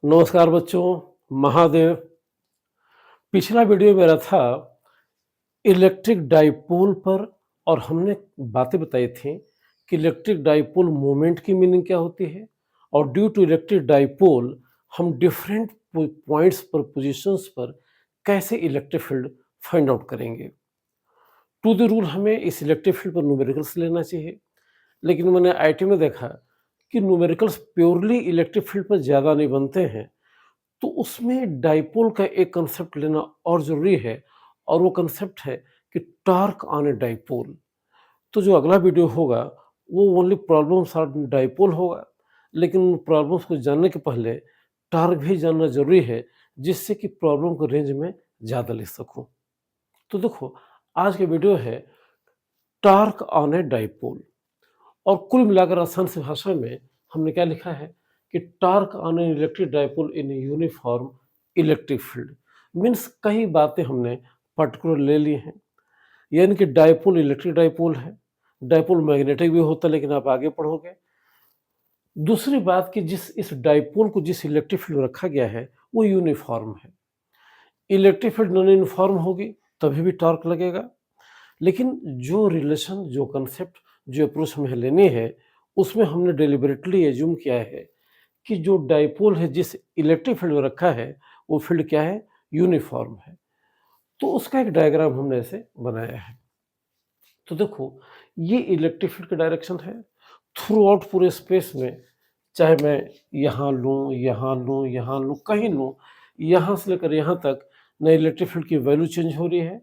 नमस्कार बच्चों, महादेव। पिछला वीडियो मेरा था इलेक्ट्रिक डाइपोल पर और हमने बातें बताई थी कि इलेक्ट्रिक डाइपोल मोमेंट की मीनिंग क्या होती है और ड्यू टू इलेक्ट्रिक डाइपोल हम डिफरेंट पॉइंट्स पर पोजीशंस पर कैसे इलेक्ट्रिक फील्ड फाइंड आउट करेंगे। टू द रूल हमें इस इलेक्ट्रिक फील्ड पर न्यूमेरिकल्स लेना चाहिए, लेकिन मैंने आईटी में देखा कि न्यूमेरिकल्स प्योरली इलेक्ट्रिक फील्ड पर ज़्यादा नहीं बनते हैं, तो उसमें डाइपोल का एक कंसेप्ट लेना और ज़रूरी है और वो कंसेप्ट है कि टॉर्क ऑन ए डाइपोल। तो जो अगला वीडियो होगा वो ओनली प्रॉब्लम्स ऑन डाइपोल होगा, लेकिन उन प्रॉब्लम्स को जानने के पहले टॉर्क भी जानना ज़रूरी है, जिससे कि प्रॉब्लम को रेंज में ज़्यादा ले सकूँ। तो देखो, आज की वीडियो है टॉर्क ऑन ए डाइपोल और कुल मिलाकर आसान सी भाषा में हमने क्या लिखा है कि torque on an electric dipole in uniform electric field. Means कई बातें हमने पर्टिकुलर ले ली हैं, यानी कि डाइपोल इलेक्ट्रिक डाइपोल है, डाइपोल मैग्नेटिक भी होता है, लेकिन आप आगे पढ़ोगे। दूसरी बात कि जिस इस डाइपोल को जिस इलेक्ट्रिक फील्ड में रखा गया है वो यूनिफॉर्म है। इलेक्ट्रिक फील्ड नॉन यूनिफॉर्म होगी तभी भी टॉर्क लगेगा, लेकिन जो रिलेशन, जो कंसेप्ट, जो अप्रोच हमें लेनी है, उसमें हमने डेलिबरेटली एज्यूम किया है कि जो डाइपोल है जिस इलेक्ट्रिक फील्ड में रखा है वो फील्ड क्या है, यूनिफॉर्म है। तो उसका एक डायग्राम हमने ऐसे बनाया है। तो देखो, ये इलेक्ट्रिक फील्ड का डायरेक्शन है थ्रू आउट पूरे स्पेस में, चाहे मैं यहाँ लूँ, यहाँ लूँ, यहाँ लूँ, कहीं लूँ, यहाँ से लेकर यहाँ तक न इलेक्ट्रिक फील्ड की वैल्यू चेंज हो रही है,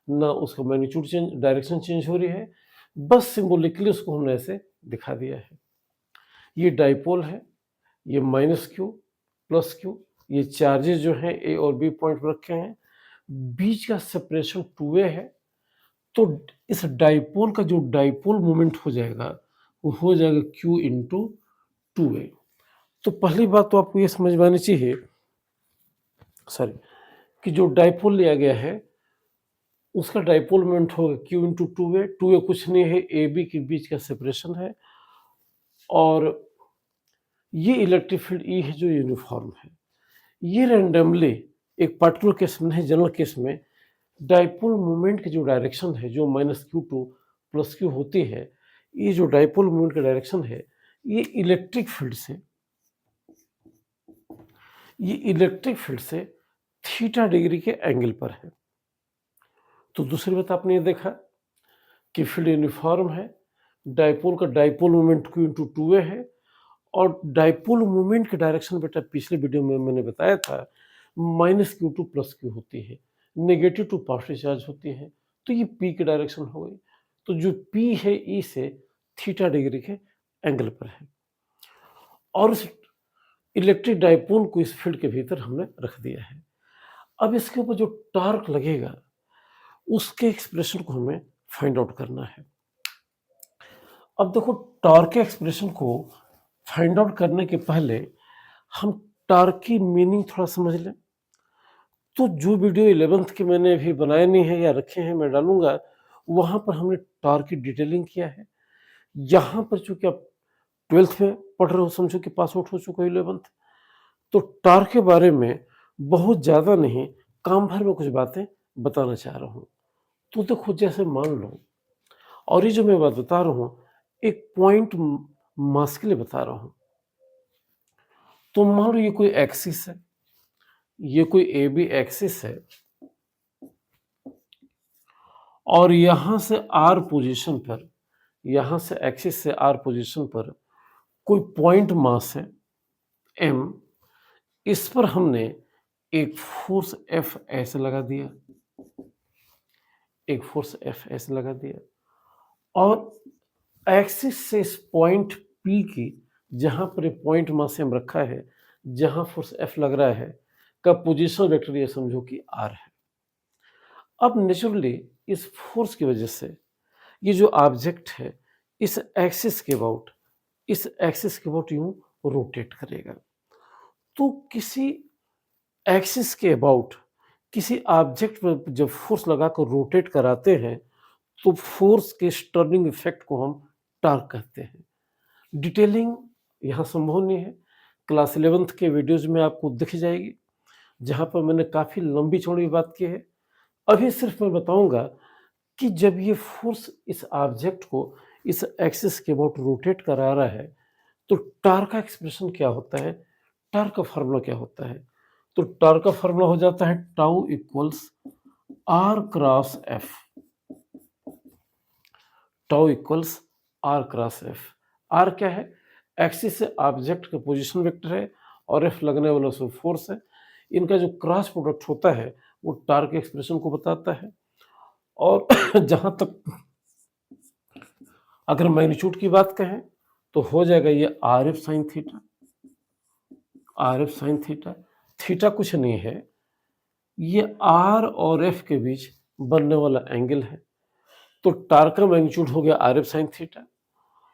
ना उसका मैग्नीट्यूड चेंज, डायरेक्शन चेंज हो रही है। बस सिंबॉलिकली उसको हमने ऐसे दिखा दिया है। ये डाइपोल है, ये माइनस क्यू, प्लस क्यू, ये चार्जेस जो हैं ए और बी पॉइंट पर रखे हैं, बीच का सेपरेशन 2a है। तो इस डाइपोल का जो डाइपोल मोमेंट हो जाएगा वो हो जाएगा q इंटू 2a। तो पहली बात तो आपको ये समझ में आनी चाहिए, सॉरी, कि जो डाइपोल लिया गया है उसका डाइपोल मोमेंट होगा q इंटू 2a। 2a कुछ नहीं है, ए बी के बीच का सेपरेशन है, और ये इलेक्ट्रिक फील्ड ई है जो यूनिफॉर्म है। ये रैंडमली एक पर्टिकुलर केस में नहीं, जनरल केस में डाइपोल मोमेंट की जो डायरेक्शन है, जो minus Q two plus Q होती है, ये जो डाइपोल मोमेंट का डायरेक्शन है ये इलेक्ट्रिक फील्ड से, ये इलेक्ट्रिक फील्ड से थीटा डिग्री के एंगल पर है। तो दूसरी बात आपने ये देखा कि फील्ड यूनिफॉर्म है, डाइपोल का dipole moment Q into 2a है, और डाइपोल मोमेंट की डायरेक्शन बेटा पिछले वीडियो में मैंने बताया था minus Q two plus Q होती है, नेगेटिव टू पॉजिटिव चार्ज होती है। तो ये पी की डायरेक्शन हो गई। तो जो पी है ई से थीटा डिग्री के एंगल पर है, और इस इलेक्ट्रिक डाइपोल को इस फील्ड के भीतर हमने रख दिया है। अब इसके ऊपर जो टॉर्क लगेगा उसके एक्सप्रेशन को हमें फाइंड आउट करना है। अब देखो, टॉर्क के एक्सप्रेशन को फाइंड आउट करने के पहले हम टॉर्क की मीनिंग थोड़ा समझ लें। तो जो वीडियो 11th के मैंने अभी बनाए नहीं है या रखे हैं, मैं डालूंगा, वहां पर हमने टॉर्क की डिटेलिंग किया है। यहाँ पर चूंकि आप 12th में पढ़ रहे हो, समझो कि पास आउट हो चुका है 11th, तो टॉर्क के बारे में बहुत ज़्यादा नहीं, काम भर में कुछ बातें बताना चाह रहा हूँ। तो देखो, जैसे मान लो, और ये जो मैं बात बता रहा हूँ एक पॉइंट मास के लिए बता रहा हूँ। तो मान लो ये कोई एक्सिस है, ये कोई ए बी एक्सिस है, और यहां से आर पोजीशन पर, यहां से एक्सिस से आर पोजीशन पर कोई पॉइंट मास है एम। इस पर हमने एक फोर्स एफ ऐसे लगा दिया, एक फोर्स एफ ऐसे लगा दिया, और एक्सिस से इस पॉइंट पी की, जहां पर पॉइंट मास एम रखा है, जहां फोर्स एफ लग रहा है, का पोजीशन वेक्टर ये समझो कि आर है। अब नेचुरली इस फोर्स की वजह से ये जो ऑब्जेक्ट है इस एक्सिस के अबाउट, इस एक्सिस के अबाउट यूं रोटेट करेगा। तो किसी एक्सिस के अबाउट किसी ऑब्जेक्ट पर जब फोर्स लगाकर रोटेट कराते हैं तो फोर्स के स्टर्निंग इफेक्ट को हम टॉर्क कहते हैं। डिटेलिंग यहाँ संभव नहीं है, क्लास 11th के वीडियोज़ में आपको दिख जाएगी, जहाँ पर मैंने काफ़ी लंबी चौड़ी बात की है। अभी सिर्फ मैं बताऊँगा कि जब ये फ़ोर्स इस ऑब्जेक्ट को इस एक्सिस के अबाउट रोटेट करा रहा है, तो टार्क का एक्सप्रेशन क्या होता है, टार्क का फार्मूला क्या होता है? तो टार्क का फार्मूला हो जाता है tau equals R cross F. Tau equals R cross F. R क्या है? एक्सिस से ऑब्जेक्ट का पोजीशन वेक्टर है और एफ लगने वाला उसमें फोर्स है। इनका जो क्रॉस प्रोडक्ट होता है वो टार्क एक्सप्रेशन को बताता है। और जहां तक अगर मैग्नीट्यूड की बात कहें तो हो जाएगा ये R F sine theta. R F sine theta, theta कुछ नहीं है, ये आर और एफ के बीच बनने वाला एंगल है। तो टार्क का मैग्नीट्यूड हो गया आर एफ साइन थीटा।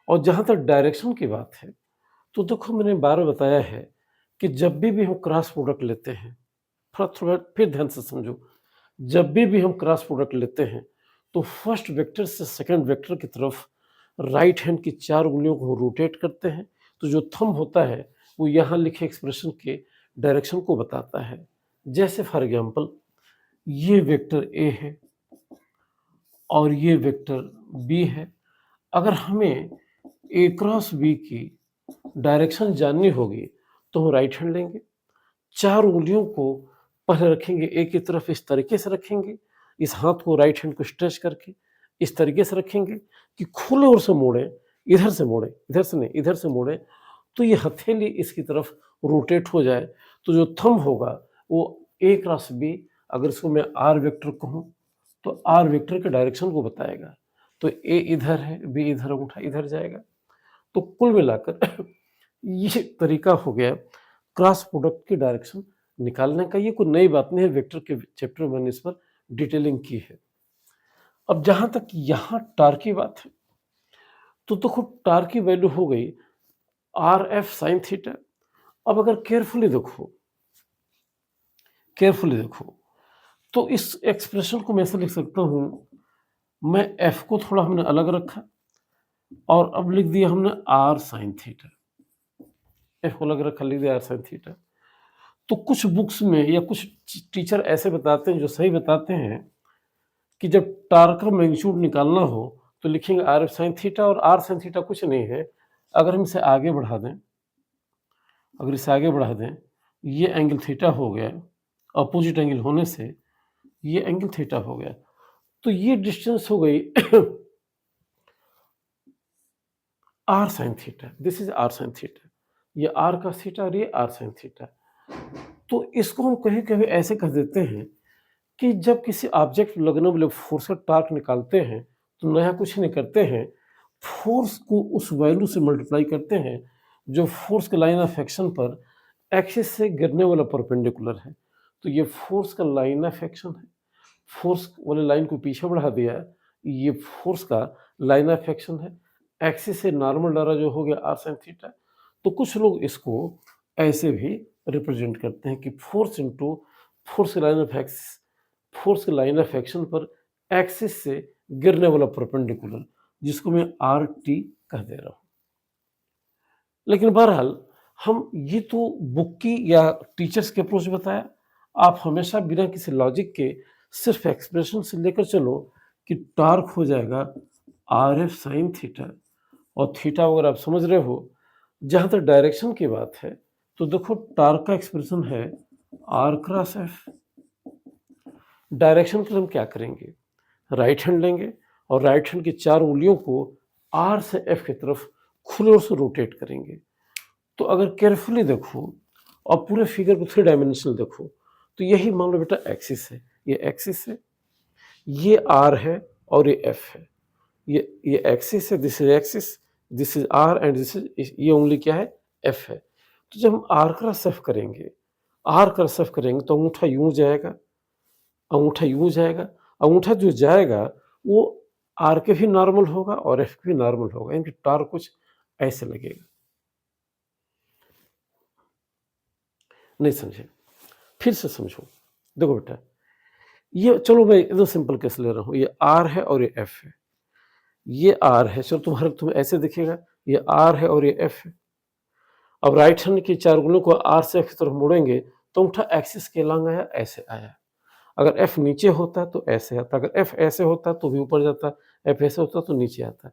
और जहां तक डायरेक्शन की बात है तो देखो मैंने बार बताया है कि जब भी हम क्रॉस प्रोडक्ट लेते हैं, थोड़ा फिर ध्यान से समझो, जब भी हम क्रॉस प्रोडक्ट लेते हैं तो फर्स्ट वेक्टर से सेकंड वेक्टर की तरफ राइट हैंड की 4 उंगलियों को रोटेट करते हैं। तो जो थंब होता है वो यहाँ लिखे एक्सप्रेशन के डायरेक्शन को बताता है। जैसे फॉर एग्जांपल ये वेक्टर ए है और ये वेक्टर बी है। अगर हमें ए क्रॉस बी की डायरेक्शन जाननी होगी तो हम राइट हैंड लेंगे, 4 उंगलियों को पहले रखेंगे ए की तरफ, इस तरीके से रखेंगे, इस हाथ को राइट हैंड को स्ट्रेच करके इस तरीके से रखेंगे कि खुले ओर से मोड़े, इधर से मोड़े, इधर से नहीं, इधर से मोड़े, तो ये हथेली इसकी तरफ रोटेट हो जाए। तो जो थंब होगा वो ए क्रॉस बी, अगर इसको मैं आर वेक्टर कहूँ तो आर वेक्टर के डायरेक्शन को बताएगा। तो ए इधर है, बी इधर, अंगूठा इधर जाएगा। तो कुल मिलाकर ये तरीका हो गया क्रॉस प्रोडक्ट की डायरेक्शन निकालने का। ये कोई नई बात नहीं है, वेक्टर के चैप्टर में मैंने इस पर डिटेलिंग की है। अब जहां तक यहाँ टार्क की बात है तो देखो टार्क की वैल्यू हो गई आर एफ साइन थीटा। अब अगर केयरफुली देखो तो इस एक्सप्रेशन को मैं ऐसे लिख सकता हूं, मैं एफ को थोड़ा हमने अलग रखा और अब लिख दिया हमने आर साइन थीटा। एफ को अलग रखा, लिख दिया आर साइन थीटा। तो कुछ बुक्स में या कुछ टीचर ऐसे बताते हैं जो सही बताते हैं कि जब टार्क का मैग्नीट्यूड निकालना हो तो लिखेंगे आर एफ साइन थीटा, और आर साइन थीटा कुछ नहीं है। अगर हम इसे आगे बढ़ा दें, ये एंगल थीटा हो गया, अपोजिट एंगल होने से ये एंगल थीटा हो गया। तो ये डिस्टेंस हो गई R sine theta. This is R sine theta. ये आर का थीटा और ये आर साइन थीटा। तो इसको हम कहीं कहीं ऐसे कह देते हैं कि जब किसी ऑब्जेक्ट लगने वाले फोर्स का टार्क निकालते हैं तो नया कुछ नहीं करते हैं, फोर्स को उस वैल्यू से मल्टीप्लाई करते हैं जो फोर्स के लाइन ऑफ एक्शन पर एक्सिस से गिरने वाला परपेंडिकुलर है। तो ये फोर्स का लाइन ऑफ एक्शन है, फोर्स वाले लाइन को पीछे बढ़ा दिया, ये फोर्स का लाइन ऑफ एक्शन है, एक्सिस से नॉर्मल डारा जो हो गया आर साइन थीटा। तो कुछ लोग इसको ऐसे भी रिप्रेजेंट करते हैं कि फोर्स इंटू फोर्स के लाइन ऑफ एक्सिस, फोर्स के लाइन ऑफ एक्शन पर एक्सिस से गिरने वाला परपेंडिकुलर, जिसको मैं आर टी कह दे रहा हूं। लेकिन बहरहाल हम ये तो बुक की या टीचर्स के अप्रोच बताया। आप हमेशा बिना किसी लॉजिक के सिर्फ एक्सप्रेशन से लेकर चलो कि टार्क हो जाएगा आर एफ साइन थीटा, और थीटा अगर आप समझ रहे हो। जहां तक डायरेक्शन की बात है तो देखो टार्क का एक्सप्रेशन है आर क्रॉस एफ। डायरेक्शन के लिए हम क्या करेंगे, राइट हैंड लेंगे और राइट हैंड की 4 उंगलियों को आर से एफ की तरफ खुले ओर से रोटेट करेंगे। तो अगर केयरफुली देखो और पूरे फिगर को 3 डायमेंशनल देखो तो यही मान लो बेटा एक्सिस है, ये एक्सिस है, ये आर है और ये एफ है। ये एक्सिस है, this is axis, this is R and this is, ये उंगली क्या है, एफ है। तो जब हम आर क्रॉस एफ करेंगे, तो अंगूठा यूं जाएगा, अंगूठा जो जाएगा वो आर के भी नॉर्मल होगा और एफ के भी नॉर्मल होगा, इनकी टार्क कुछ ऐसे लगेगा। नहीं समझे, फिर से समझो। देखो बेटा, ये चलो मैं एकदम सिंपल केस ले रहा हूं, ये आर है और ये एफ है, ये आर है, चलो तुम ऐसे दिखेगा, ये आर है और ये एफ है। अब राइट हैंड की 4 उंगलियों को आर से एफ की तरफ मोड़ेंगे तो अंगूठा एक्सिस के अलॉन्ग आया, ऐसे आया। अगर एफ नीचे होता तो ऐसे आता, अगर एफ ऐसे होता तो भी ऊपर जाता, एफ ऐसे होता तो नीचे आता।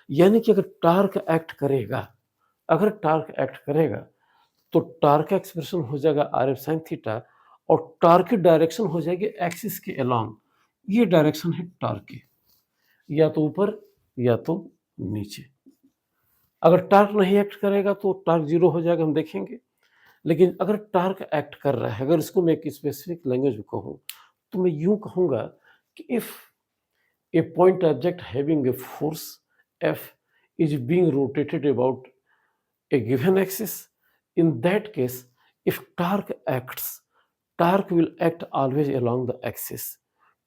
यानी कि अगर टार्क एक्ट करेगा, अगर टार्क एक्ट करेगा तो टार्क का एक्सप्रेशन हो जाएगा आर एफ साइन थीटा और टार्क की डायरेक्शन हो जाएगी एक्सिस के अलॉन्ग। ये डायरेक्शन है टार्क की, या तो ऊपर या तो नीचे। अगर टार्क नहीं एक्ट करेगा तो टार्क जीरो हो जाएगा, हम देखेंगे। लेकिन अगर टार्क एक्ट कर रहा है, अगर इसको मैं एक स्पेसिफिक लैंग्वेज में कहूँ तो मैं यूं कहूंगा कि if a point object having a force F is being rotated about a given axis, in that case, if torque acts, torque will act always along the axis.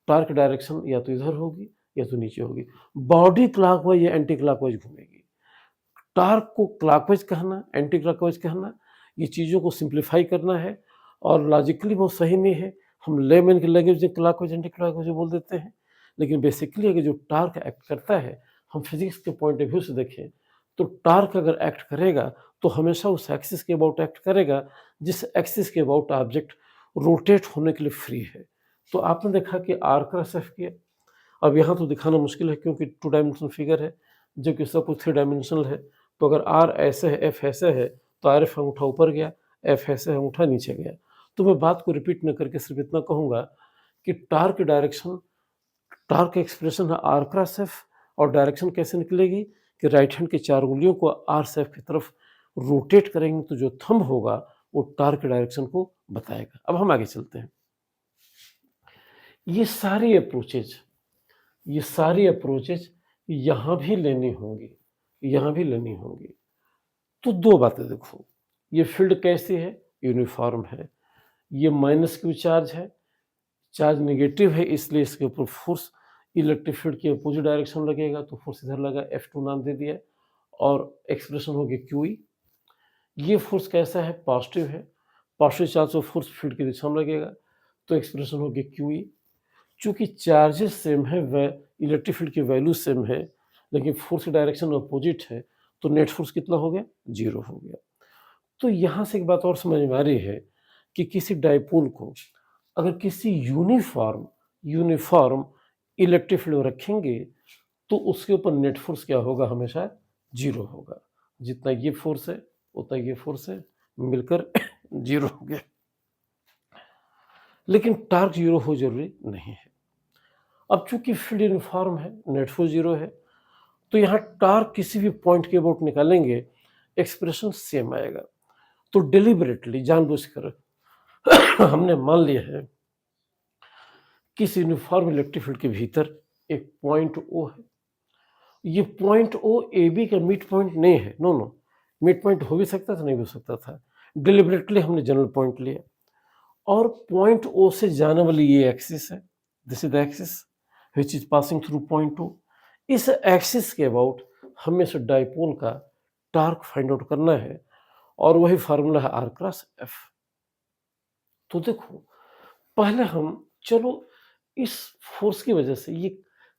Torque direction या तो इधर होगी या तो नीचे होगी, बॉडी क्लॉकवाइज या anti clockwise घूमेगी। टॉर्क को क्लॉकवाइज कहना, एंटी क्लॉकवाइज कहना, ये चीज़ों को सिंप्लीफाई करना है और लॉजिकली बहुत सही नहीं है। हम लेमैन की लैंग्वेज में क्लॉकवाइज एंटी क्लॉकवाइज बोल देते हैं, लेकिन बेसिकली अगर जो टार्क एक्ट करता है, हम फिजिक्स के पॉइंट ऑफ व्यू से देखें तो टार्क अगर एक्ट करेगा तो हमेशा उस एक्सिस के अबाउट एक्ट करेगा जिस एक्सिस के अबाउट ऑब्जेक्ट रोटेट होने के लिए फ्री है। तो आपने देखा कि आर क्रॉस एफ किया। अब यहाँ तो दिखाना मुश्किल है क्योंकि 2 डायमेंशनल फिगर है, जबकि सब कुछ 3 डायमेंशनल है। तो अगर आर ऐसे है, एफ ऐसे है, तो आर एफ अंगूठा ऊपर गया, एफ ऐसे है, अंगूठा नीचे गया। तो मैं बात को रिपीट न करके सिर्फ इतना कहूँगा कि टार्क डायरेक्शन, टार्क एक्सप्रेशन है आर क्रॉस एफ, और डायरेक्शन कैसे निकलेगी कि राइट हैंड की 4 उंगलियों को आर से एफ की तरफ रोटेट करेंगे तो जो थंब होगा वो टार्क डायरेक्शन को बताएगा। अब हम आगे चलते हैं। ये सारी अप्रोचेज यहाँ भी लेनी होंगी, यहाँ भी लेनी होंगी। तो 2 बातें देखो, ये फील्ड कैसी है, यूनिफॉर्म है। ये माइनस क्यू चार्ज है, चार्ज नेगेटिव है, इसलिए इसके ऊपर फोर्स इलेक्ट्रिक फील्ड की अपोजिट डायरेक्शन लगेगा, तो फोर्स इधर लगा, F2 नाम दे दिया और एक्सप्रेशन होगी QE। ये फोर्स कैसा है, पॉजिटिव है, positive charge of force field की दिशा में लगेगा, तो एक्सप्रेशन होगी QE। चूंकि चार्जेस सेम है, इलेक्ट्रिक फील्ड की वैल्यू सेम है, लेकिन फोर्स की डायरेक्शन अपोजिट है, तो नेट फोर्स कितना हो गया, 0 हो गया। तो यहाँ से एक बात और समझ में आ रही है कि किसी डाइपोल को अगर किसी यूनिफॉर्म इलेक्ट्रिक फील्ड रखेंगे तो उसके ऊपर नेट फोर्स क्या होगा, हमेशा 0 होगा। जितना ये फोर्स है उतना ये फोर्स है, मिलकर 0 हो गया। लेकिन टार्क 0 हो जरूरी नहीं है। अब चूंकि फील्ड यूनिफॉर्म है, नेट फोर्स 0 है, तो यहाँ टार्क किसी भी पॉइंट के अबाउट निकालेंगे, एक्सप्रेशन सेम आएगा। तो डिलिबरेटली, जानबूझकर हमने मान लिया है कि इस यूनिफॉर्म इलेक्ट्रिक फील्ड के भीतर एक पॉइंट O है। ये पॉइंट O ए बी का मिड पॉइंट नहीं है, नो, मिड पॉइंट हो भी सकता था, नहीं हो सकता था। डिलिबरेटली हमने जनरल पॉइंट लिया और पॉइंट O से जाने वाली ये एक्सिस है, this is the axis which is passing through point O। इस एक्सिस के अबाउट हमें इस डाइपोल का टार्क फाइंड आउट करना है और वही फार्मूला है आर क्रॉस एफ। तो देखो, पहले हम चलो इस फोर्स की वजह से, ये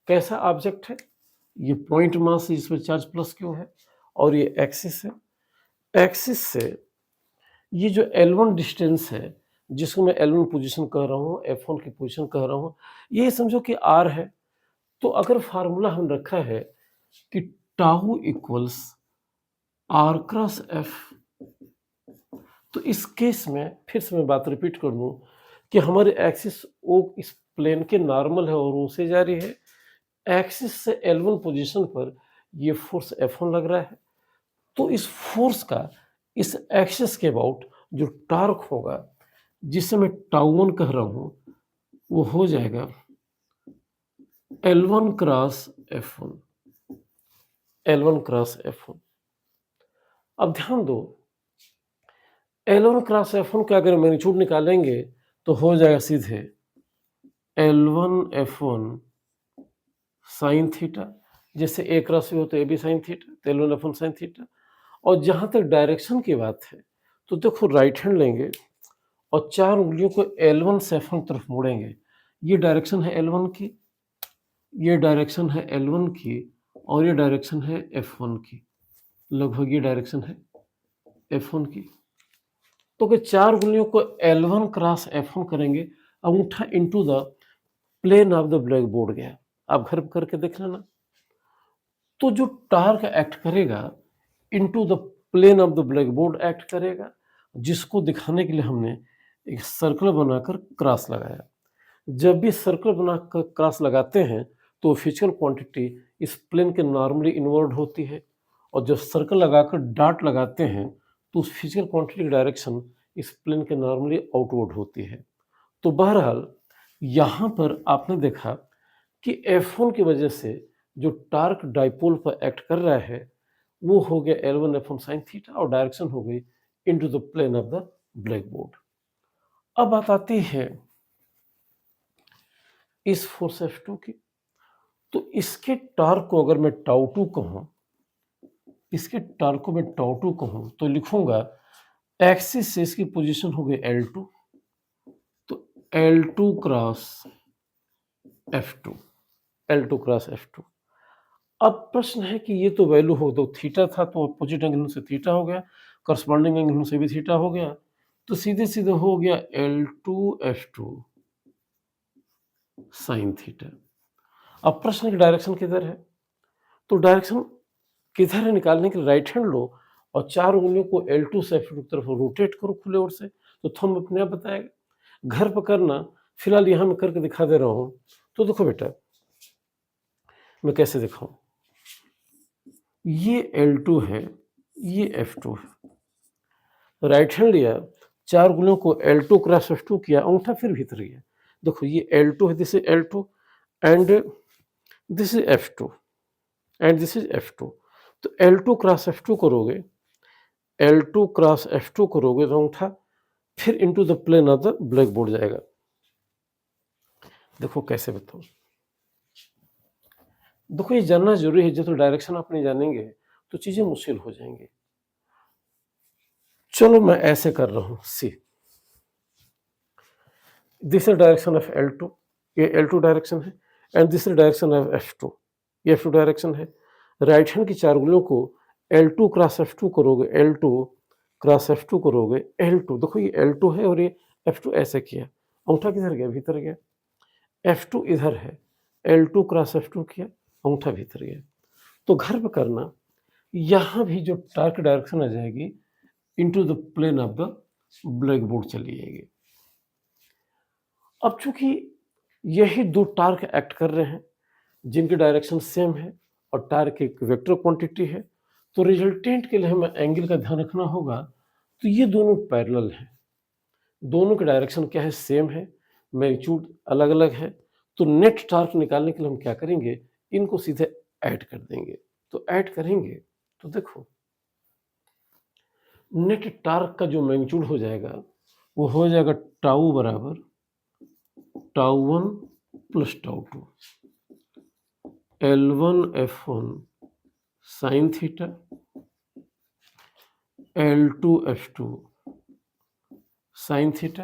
कैसा ऑब्जेक्ट है, ये पॉइंट मास है जिसमें चार्ज प्लस क्यू है, और ये एक्सिस है। एक्सिस से ये जो L1 डिस्टेंस है, जिसको मैं L1 पोजीशन कह रहा हूँ, F1 की पोजीशन कह रहा हूँ, ये समझो कि R है। तो अगर फार्मूला हम रखा है कि tau equals R cross F, तो इस केस में फिर से मैं बात रिपीट कर दूं कि हमारे एक्सिस O इस प्लेन के नॉर्मल है और O से जा रही है। एक्सिस से L1 पोजीशन पर ये फोर्स F1 लग रहा है, तो इस फोर्स का इस एक्सिस के अबाउट जो टार्क होगा, जिसे मैं टाउ1 कह रहा हूं, वो हो जाएगा L1 cross F1, L1 cross F1। अब ध्यान दो, L1 क्रॉस F1 का अगर मैग्नीट्यूड निकालेंगे तो हो जाएगा सीधे L1 F1 साइन थीटा, जैसे A क्रॉस B हो तो AB साइन थीटा, तो L1 F1 साइन थीटा। और जहां तक डायरेक्शन की बात है तो देखो, राइट हैंड लेंगे और 4 उंगलियों को L1 से F1 तरफ मोड़ेंगे। ये डायरेक्शन है L1 की, ये डायरेक्शन है L1 की, और ये डायरेक्शन है F1 की, लगभग ये डायरेक्शन है F1 की, तो कि 4 उंगलियों को L1 क्रॉस F1 करेंगे, अंगूठा into the plane of the black board गया। आप घर पे करके देख लेना। तो जो टार्क एक्ट करेगा into the plane of the black board act करेगा, जिसको दिखाने के लिए हमने एक सर्कल बनाकर क्रॉस लगाया। जब भी सर्कल बनाकर क्रॉस लगाते हैं तो फिजिकल क्वांटिटी इस प्लेन के नॉर्मली इनवर्ड होती है, और जब सर्कल लगाकर डॉट लगाते हैं तो उस फिजिकल क्वांटिटी की डायरेक्शन इस प्लेन के नॉर्मली आउटवर्ड होती है। तो बहरहाल यहाँ पर आपने देखा कि F1 की वजह से जो टार्क डाइपोल पर एक्ट कर रहा है वो हो गया L1 F1 sin थीटा, और डायरेक्शन हो गई into the plane of the black board. अब बात आती है इस फोर्स F2 की। तो इसके टार्क को अगर मैं टाउ टू कहूं, इसके टार्क को मैं टाउ टू कहूं तो लिखूंगा एक्सिस से इसकी पोजीशन हो गई L2, तो L2 cross F2, L2 cross F2। अब प्रश्न है कि ये तो वैल्यू हो, तो थीटा था तो अपोजिट एंगल से थीटा हो गया, करस्पॉन्डिंग एंगल से भी थीटा हो गया, तो सीधे सीधे हो गया L2 F2 साइन थीटा। अब प्रश्न की डायरेक्शन किधर है, तो डायरेक्शन किधर है निकालने के लिए राइट हैंड लो और 4 उंगलियों को L2 से F2 की तरफ रोटेट करो खुले ओर से, तो थंब अपने आप बताएगा। घर पर करना, फिलहाल यहाँ मैं करके दिखा दे रहा हूँ। तो देखो बेटा, मैं कैसे दिखाऊं, ये L2 है, ये F2 है, राइट हैंड लिया, 4 उंगलियों को L2 क्रॉस F2 किया, अंगूठा फिर भीतर गया। देखो ये L2 है, this is L2 and this is F2 and this is F2। तो L2 क्रॉस F2 करोगे, L2 क्रॉस F2 करोगे तो अंगूठा फिर into the plane of the black board जाएगा। देखो कैसे बताओ, देखो ये जानना जरूरी है, जब तो डायरेक्शन आप नहीं जानेंगे तो चीजें मुश्किल हो जाएंगी। चलो मैं ऐसे कर रहा हूं, see this is direction of L2, ये L2 डायरेक्शन है, and this is direction of F2, ये F2 डायरेक्शन है। राइट हैंड की 4 उंगलियों को L2 क्रॉस F2 करोगे, L2 क्रॉस F2 करोगे, L2, देखो ये L2 है और ये F2 ऐसे किया, अंगूठा किधर गया, भीतर गया, F2 इधर है, L2 क्रॉस F2 किया, अंगूठा भीतर गया। तो घर पे करना, यहां भी जो टार्क डायरेक्शन आ जाएगी into the plane of the black board चली जाएगी। अब चूंकि यही दो टार्क एक्ट कर रहे हैं जिनकी डायरेक्शन सेम है और टार्क एक वेक्टर क्वांटिटी है, तो रिजल्टेंट के लिए हमें एंगल का ध्यान रखना होगा। तो ये दोनों पैरेलल हैं, दोनों की डायरेक्शन क्या है, सेम है, मैग्नीट्यूड अलग अलग है। तो नेट टार्क निकालने के लिए हम क्या करेंगे, इनको सीधे ऐड कर देंगे। तो ऐड करेंगे तो देखो नेट टार्क का जो मैग्नीट्यूड हो जाएगा वो हो जाएगा टाउ बराबर tau 1 plus tau 2, L1 F1 sine theta, L2 F2 sine theta.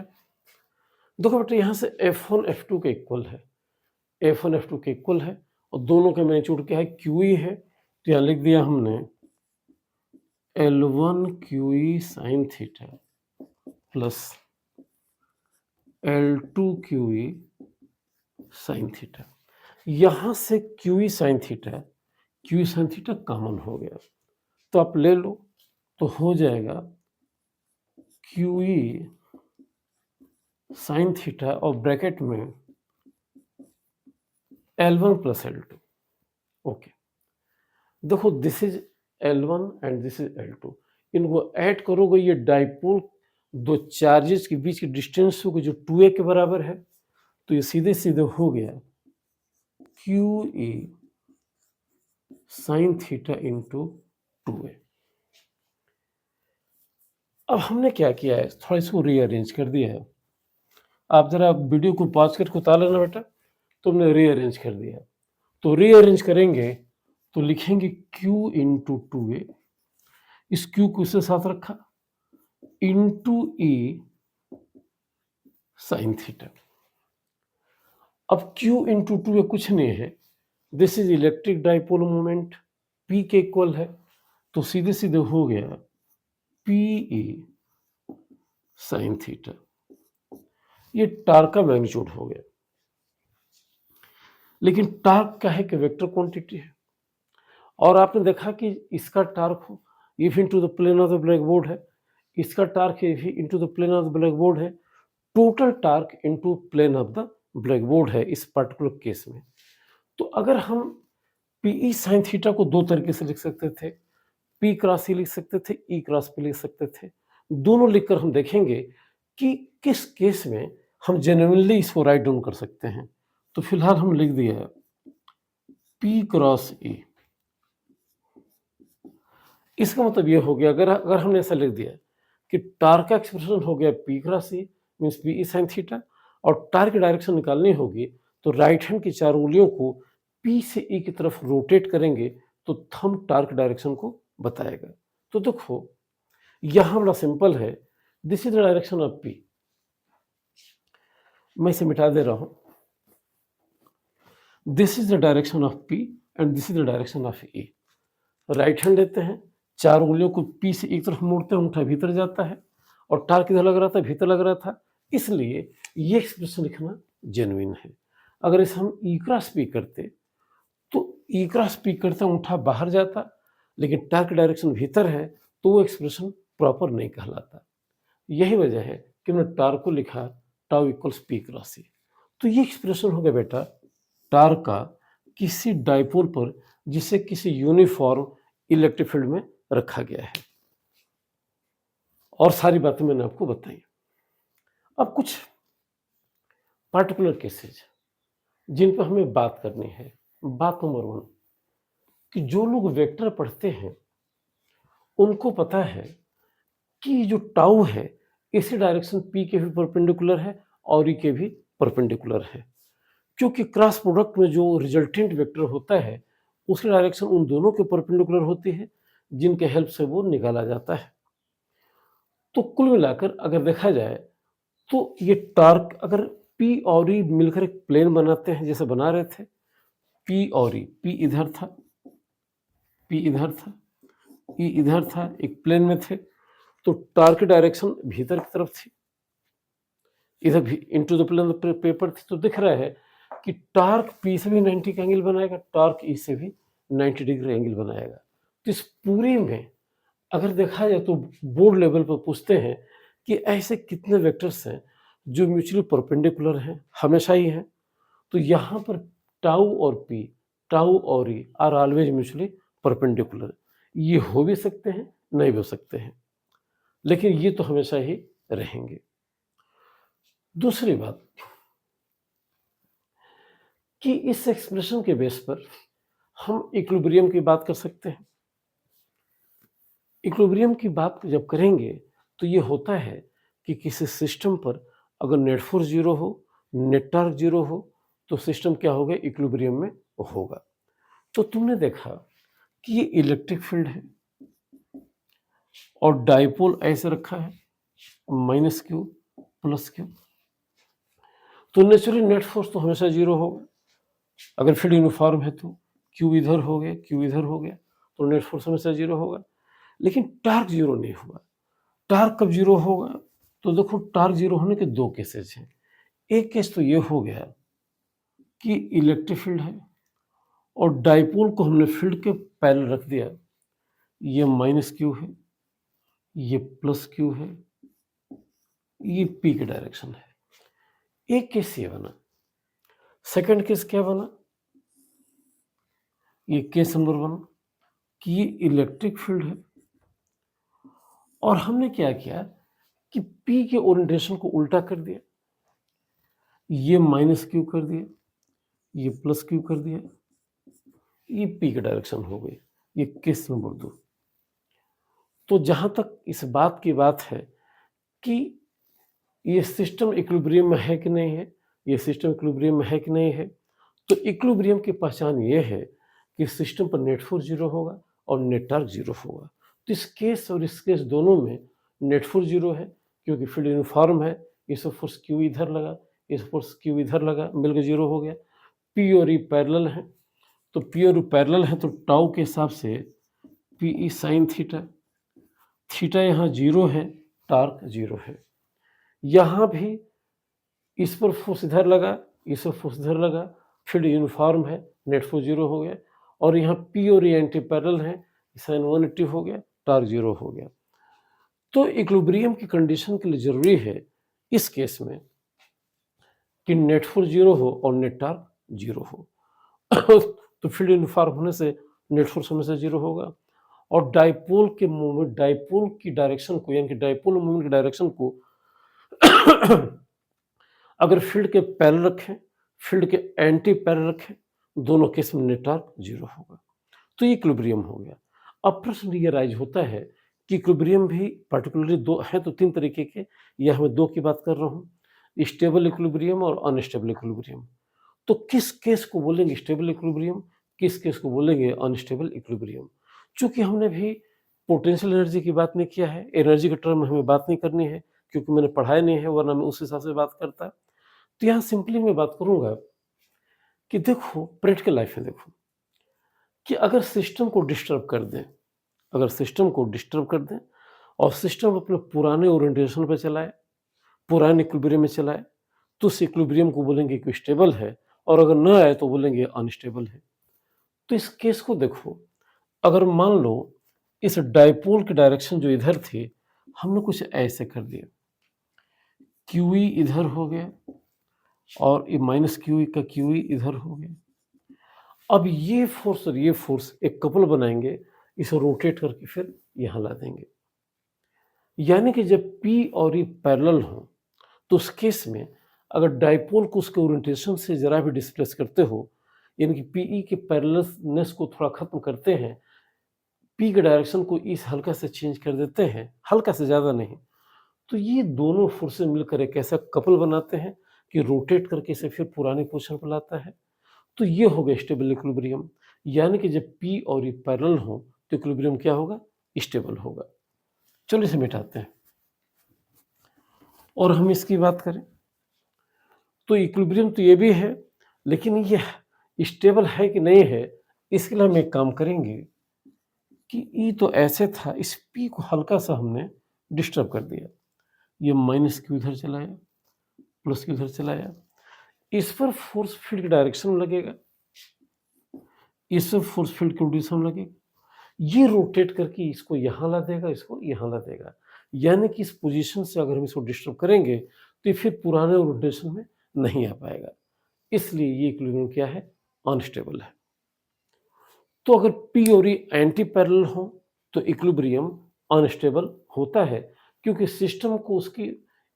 देखो बेटा यहाँ से F1 F2 के इक्वल है, F1 F2 के इक्वल है, और दोनों का मैग्नीट्यूड क्या है, QE है। तो यहाँ लिख दिया हमने L1 QE sine theta plus L2 QE sine theta. यहां से QE sine theta, QE sine theta common हो गया, तो आप ले लो, तो हो जाएगा QE साइन थीटा और ब्रैकेट में L1 प्लस L2। ओके, देखो this is L1 and this is L2, इनको ऐड करोगे, ये डाइपोल दो चार्जेस के बीच की डिस्टेंस होगी जो 2a के बराबर है, तो ये सीधे सीधे हो गया QE sine theta into 2a। अब हमने क्या किया है, थोड़ा इसको रीअरेंज कर दिया है। आप जरा वीडियो को पॉज करके उतार लेना बेटा, तुमने रीअरेंज कर दिया। तो रीअरेंज करेंगे तो लिखेंगे Q इंटू 2a, इस Q को इससे साथ रखा, इंटू E साइन थीटा। अब Q इंटू 2a कुछ नहीं है, this is electric dipole moment, P के इक्वल है, तो सीधे सीधे हो गया पी ई साइन थीटा, ये टार्क का मैग्नीट्यूड हो गया। लेकिन टार्क क्या है कि वेक्टर क्वांटिटी है, और आपने देखा कि इसका टार्क हो if into the plane of the black board है, इसका टार्क है if into the plane of the black board है, total torque into plane of the black board है इस पर्टिकुलर केस में। तो अगर हम पीई साइन थीटा को दो तरीके से लिख सकते थे, पी क्रॉस ई लिख सकते थे, ई क्रॉस पी लिख सकते थे। दोनों लिखकर हम देखेंगे कि किस केस में हम जेन्युइनली इसको राइट डाउन कर सकते हैं। तो फिलहाल हम लिख दिया पी क्रॉस ई। इसका मतलब ये हो गया, अगर अगर हमने ऐसा लिख दिया कि टार्क का एक्सप्रेशन हो गया P cross E means P E sine theta, और टार्क की डायरेक्शन निकालनी होगी तो राइट हैंड की चार उंगलियों को पी से ई की तरफ रोटेट करेंगे तो थंब टार्क डायरेक्शन को बताएगा। तो देखो यहां बड़ा सिंपल है, this is the direction of P. मैं इसे मिटा दे रहा हूं। This is the direction of P and this is the direction of E. Right hand लेते हैं, चार उंगलियों को पी से एक तरफ मोड़ते हैं, अंगूठा भीतर जाता है और टार्क इधर लग रहा था, भीतर लग रहा था, इसलिए ये एक्सप्रेशन लिखना जेन्युइन है। अगर इसे हम ई क्रॉस पी करते तो ई क्रॉस पी करते अंगूठा बाहर जाता, लेकिन टार्क डायरेक्शन भीतर है तो वो एक्सप्रेशन प्रॉपर नहीं कहलाता। यही वजह है कि हमने टार्क को लिखा टाउ इक्वल्स पी क्रॉस ई। तो ये एक्सप्रेशन हो गया बेटा टार्क का किसी डाइपोल पर जिसे किसी यूनिफॉर्म इलेक्ट्रिक फील्ड में रखा गया है, और सारी बातें मैंने आपको बताई। अब कुछ पार्टिकुलर केसेज जिन पर हमें बात करनी है। बात नंबर 1 कि जो लोग वेक्टर पढ़ते हैं उनको पता है कि जो टाउ है इसी डायरेक्शन पी के भी परपेंडिकुलर है और ई के भी परपेंडिकुलर है, क्योंकि क्रॉस प्रोडक्ट में जो रिजल्टेंट वेक्टर होता है उसकी डायरेक्शन उन दोनों के परपेंडिकुलर होती है जिनके हेल्प से वो निकाला जाता है। तो कुल मिलाकर अगर देखा जाए तो ये टार्क अगर पी और ई मिलकर एक प्लेन बनाते हैं जैसे बना रहे थे, पी और ई, पी इधर था, पी इधर था, ई इधर था, एक प्लेन में थे, तो टार्क की डायरेक्शन भीतर की तरफ थी, इधर भी इनटू द प्लेन पेपर थी। तो दिख रहा है कि टार्क पी से भी 90 का एंगल बनाएगा, टार्क ई से भी 90 डिग्री एंगल बनाएगा। तो इस पूरे में अगर देखा जाए तो बोर्ड लेवल पर पूछते हैं कि ऐसे कितने वेक्टर्स हैं जो म्यूचुअली परपेंडिकुलर हैं, हमेशा ही हैं। तो यहाँ पर टाउ और पी, टाउ और E R always mutually perpendicular. ये हो भी सकते हैं, नहीं भी हो सकते हैं, लेकिन ये तो हमेशा ही रहेंगे। दूसरी बात कि इस एक्सप्रेशन के बेस पर हम इक्विलिब्रियम की बात कर सकते हैं। इक्विलिब्रियम की बात जब करेंगे तो ये होता है कि किसी सिस्टम पर अगर नेट फोर्स जीरो हो, नेट टॉर्क जीरो हो, तो सिस्टम क्या होगा, इक्विलिब्रियम में होगा। तो तुमने देखा कि ये इलेक्ट्रिक फील्ड है और डाइपोल ऐसे रखा है माइनस क्यू प्लस क्यू, तो नेचुरली नेट फोर्स तो हमेशा जीरो होगा। अगर फील्ड यूनिफॉर्म है तो क्यू इधर हो गया, क्यू इधर हो गया, तो नेट फोर्स हमेशा जीरो होगा। लेकिन टार्क जीरो नहीं होगा। टार्क कब जीरो होगा, तो देखो टार्क जीरो होने के दो केसेस हैं। एक केस तो ये हो गया कि इलेक्ट्रिक फील्ड है और डाइपोल को हमने फील्ड के पैरेलल रख दिया, ये माइनस क्यू है, ये प्लस क्यू है, ये पी की डायरेक्शन है। एक केस ये बना। सेकंड केस क्या बना, ये केस नंबर 1 कि ये इलेक्ट्रिक फील्ड है और हमने क्या किया कि पी के ओरिएंटेशन को उल्टा कर दिया, ये माइनस क्यू कर दिया, ये प्लस क्यू कर दिया, ये पी की डायरेक्शन हो गई। ये केस नंबर 2। तो जहां तक इस बात की बात है कि ये सिस्टम इक्विलिब्रियम में है कि नहीं है, ये सिस्टम इक्विलिब्रियम में है कि नहीं है, तो इक्विलिब्रियम की पहचान ये है कि सिस्टम पर नेट फोर्स जीरो होगा और नेट टॉर्क जीरो होगा। तो इस केस और इस केस दोनों में नेट फोर्स जीरो है क्योंकि फील्ड यूनिफॉर्म है। इस फोर्स क्यू इधर लगा, इस फोर्स क्यू इधर लगा, मिलकर जीरो हो गया। पी और ई पैरेलल है, तो पी और ई पैरेलल है तो टाउ के हिसाब से P E sine theta, theta यहाँ 0 है, टार्क 0 है। यहाँ भी इस पर फोर्स इधर लगा, इस पर फोर्स इधर लगा, फील्ड यूनिफॉर्म है, नेट फोर्स 0 हो गया। और यहाँ P और ये एंटी पैरेलल है, साइन 180 हो गया, टार्क 0 हो गया। तो इक्विलिब्रियम की कंडीशन के लिए जरूरी है इस केस में कि नेट फोर्स 0 हो और नेट टार्क 0 हो। तो फील्ड यूनिफॉर्म होने से नेट फोर्स हमेशा 0 होगा। और डाइपोल के मूवमेंट, डाइपोल की डायरेक्शन को, यानी कि डाइपोल मूवमेंट की डायरेक्शन को अगर फील्ड के पैरेलल रखें, फील्ड के एंटी पैरेलल रखें, दोनों केस में नेट टार्क 0 होगा। तो ये इक्विलिब्रियम हो गया। अब प्रश्न ये राइज होता है कि इक्विलिब्रियम भी पर्टिकुलरली दो है, तो 3 तरीके के, यह मैं 2 की बात कर रहा हूँ, स्टेबल इक्विलिब्रियम और अनस्टेबल इक्विलिब्रियम। तो किस केस को बोलेंगे स्टेबल इक्विलिब्रियम, किस केस को बोलेंगे अनस्टेबल इक्विलिब्रियम। चूंकि हमने भी पोटेंशियल एनर्जी की बात नहीं किया है, एनर्जी के टर्म में हमें बात नहीं करनी है क्योंकि मैंने पढ़ाया नहीं है, वरना मैं उस हिसाब से बात करता। तो यहाँ सिंपली मैं बात करूंगा कि देखो प्रैक्टिकल लाइफ में देखो कि अगर सिस्टम को डिस्टर्ब कर दें, अगर सिस्टम को डिस्टर्ब कर दें और सिस्टम अपने पुराने ओरिएंटेशन पर चलाए, पुराने इक्विलिब्रियम में चलाए, तो उस इक्विलिब्रियम को बोलेंगे कि स्टेबल है, और अगर ना आए तो बोलेंगे अनस्टेबल है। तो इस केस को देखो, अगर मान लो इस डाइपोल की डायरेक्शन जो इधर थी, हमने कुछ ऐसे कर दिया, QE इधर हो गया और ये माइनस QE का QE इधर हो गया। अब ये फोर्स और ये फोर्स एक कपल बनाएंगे, इसे रोटेट करके फिर यहां ला देंगे। यानी कि जब P और E पैरेलल हो, तो उस केस में अगर डाइपोल को उसके ओरिएंटेशन से जरा भी डिस्प्लेस करते हो, यानी कि PE के पैरेललनेस को थोड़ा खत्म करते हैं, P के डायरेक्शन को इस हल्का से चेंज कर देते हैं, हल्का से ज़्यादा नहीं, तो ये दोनों फोर्सेस मिलकर एक ऐसा कपल बनाते हैं कि रोटेट करके इसे फिर पुरानी पोजीशन पर लाता है। तो ये हो गया स्टेबल इक्विलिब्रियम। यानी कि जब P और E पैरेलल हो तो इक्विलिब्रियम क्या होगा, स्टेबल होगा। चलो इसे मिटाते हैं और हम इसकी बात करें तो इक्विलिब्रियम तो ये भी है, लेकिन ये स्टेबल है कि नहीं है, इसके लिए हम एक काम करेंगे कि E तो ऐसे था, इस P को हल्का सा हमने डिस्टर्ब कर दिया। ये माइनस Q इधर चलाया, प्लस Q इधर चलाया, इस पर फोर्स फील्ड की डायरेक्शन में लगेगा, इस पर फोर्स फील्ड की डायरेक्शन में लगेगा, ये रोटेट करके इसको यहाँ ला देगा, इसको यहाँ ला देगा। यानी कि इस पोजीशन से अगर हम इसको डिस्टर्ब करेंगे तो ये फिर पुराने रोटेशन में नहीं आ पाएगा। इसलिए ये इक्विलिब्रियम क्या है, अनस्टेबल है। तो अगर P और E एंटी पैरेलल हो तो इक्विलिब्रियम अनस्टेबल होता है, क्योंकि सिस्टम को उसकी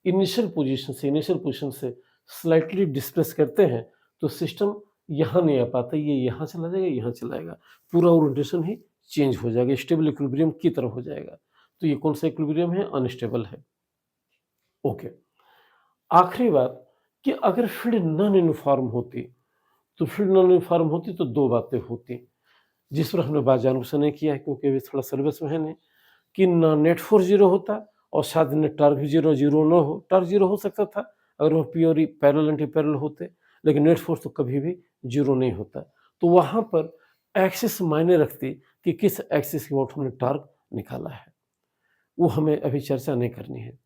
इनिशियल पोजीशन से स्लाइटली डिस्प्लेस करते हैं, तो सिस्टम यहाँ नहीं आ पाता, ये यहाँ चला जाएगा, यहाँ चलाएगा, पूरा ओरिएंटेशन ही चेंज हो जाएगा, स्टेबल इक्विलिब्रियम की तरफ हो जाएगा। तो ये कौन सा इक्विलिब्रियम है, अनस्टेबल है। ओके, आखिरी बात कि अगर फील्ड नॉन यूनिफॉर्म होती, तो फील्ड नॉन यूनिफॉर्म होती तो 2 बातें होती, जिस पर हमने बात जानबूझ से नहीं किया है क्योंकि अभी थोड़ा सिलेबस में है नहीं, कि ना नेट फोर्स 0 होता और शायद नेट टार्क भी 0 ना हो। टार्क 0 हो सकता था अगर वो P और E पैरेलल एंटी पैरेलल होते, लेकिन नेट फोर्स तो कभी भी 0 नहीं होता। तो वहाँ पर एक्सिस मायने रखती कि किस एक्सिस की ओर हमने टार्क निकाला है, वो हमें अभी चर्चा नहीं करनी है।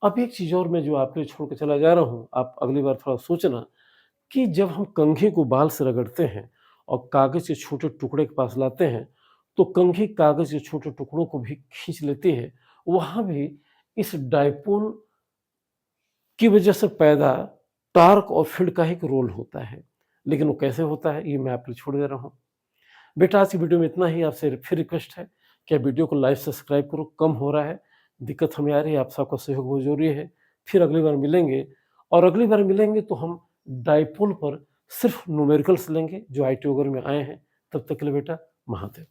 अब एक चीज़ और मैं जो आपके लिए छोड़ के चला जा रहा हूँ, आप अगली बार थोड़ा सोचना कि जब हम कंघी को बाल से रगड़ते हैं और कागज़ के छोटे टुकड़े के पास लाते हैं, तो कंघी कागज़ के छोटे टुकड़ों को भी खींच लेती है। वहाँ भी इस डाइपोल की वजह से पैदा टार्क और फील्ड का ही एक रोल होता है, लेकिन वो कैसे होता है ये मैं आपके लिए छोड़ दे रहा हूँ। बेटा आज की वीडियो में इतना ही, आपसे फिर रिक्वेस्ट है कि आप वीडियो को लाइक सब्सक्राइब करो, कम हो रहा है, दिक्कत हमें आ रही है, आप सबका सहयोग बहुत ज़रूरी है। फिर अगली बार मिलेंगे, और अगली बार मिलेंगे तो हम डाइपोल पर सिर्फ न्यूमेरिकल्स लेंगे जो IIT वगैरह में आए हैं। तब तक के लिए बेटा महादेव।